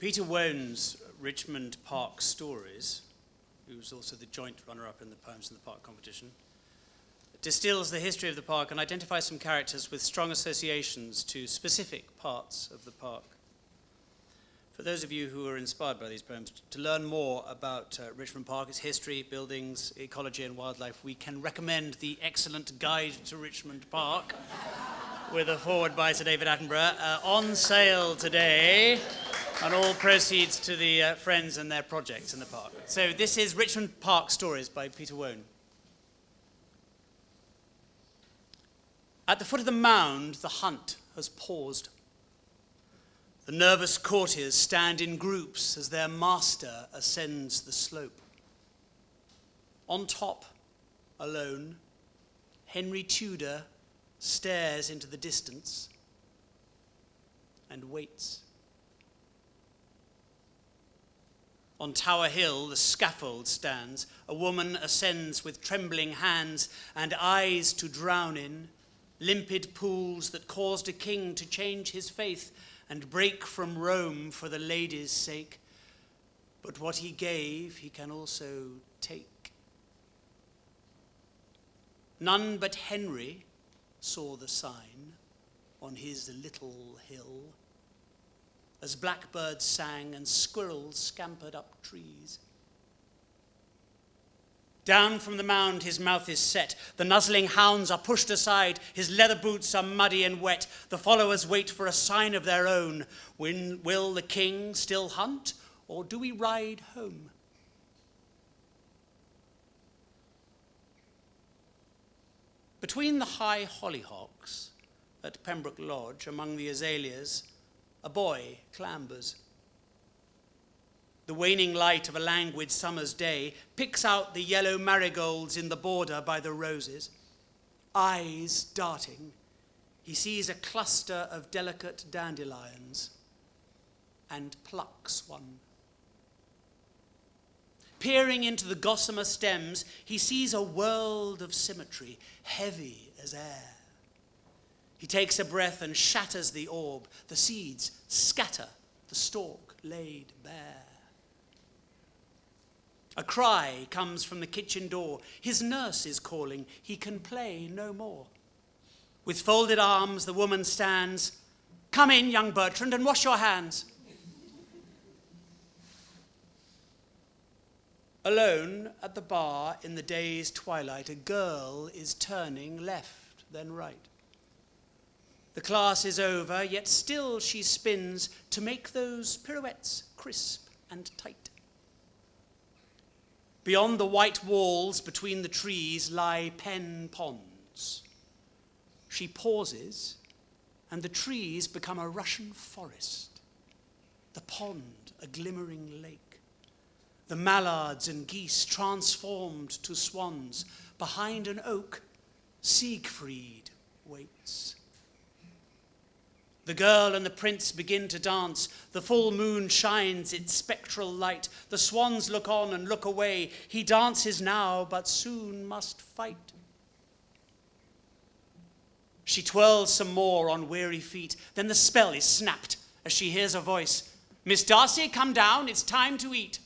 Peter Wone's Richmond Park Stories, who was also the joint runner-up in the Poems in the Park competition, distills the history of the park and identifies some characters with strong associations to specific parts of the park. For those of you who are inspired by these poems, to learn more about Richmond Park, its history, buildings, ecology and wildlife, we can recommend the excellent Guide to Richmond Park with a foreword by Sir David Attenborough, on sale today, and all proceeds to the friends and their projects in the park. So this is Richmond Park Stories by Peter Wone. At the foot of the mound, the hunt has paused. The nervous courtiers stand in groups as their master ascends the slope. On top, alone, Henry Tudor stares into the distance and waits. On Tower Hill, the scaffold stands. A woman ascends with trembling hands and eyes to drown in, limpid pools that caused a king to change his faith and break from Rome for the lady's sake. But what he gave, he can also take. None but Henry saw the sign on his little hill, as blackbirds sang and squirrels scampered up trees. Down from the mound his mouth is set. The nuzzling hounds are pushed aside. His leather boots are muddy and wet. The followers wait for a sign of their own. When will the king still hunt, or do we ride home? Between the high hollyhocks at Pembroke Lodge, among the azaleas, a boy clambers. The waning light of a languid summer's day picks out the yellow marigolds in the border by the roses. Eyes darting, he sees a cluster of delicate dandelions and plucks one. Peering into the gossamer stems, he sees a world of symmetry, heavy as air. He takes a breath and shatters the orb. The seeds scatter, the stalk laid bare. A cry comes from the kitchen door. His nurse is calling. He can play no more. With folded arms, the woman stands. Come in, young Bertrand, and wash your hands. Alone at the bar in the day's twilight, a girl is turning left, then right. The class is over, yet still she spins to make those pirouettes crisp and tight. Beyond the white walls between the trees lie pen ponds. She pauses, and the trees become a Russian forest. The pond, a glimmering lake. The mallards and geese transformed to swans. Behind an oak, Siegfried waits. The girl and the prince begin to dance. The full moon shines its spectral light. The swans look on and look away. He dances now, but soon must fight. She twirls some more on weary feet. Then the spell is snapped as she hears a voice. Miss Darcy, come down, it's time to eat.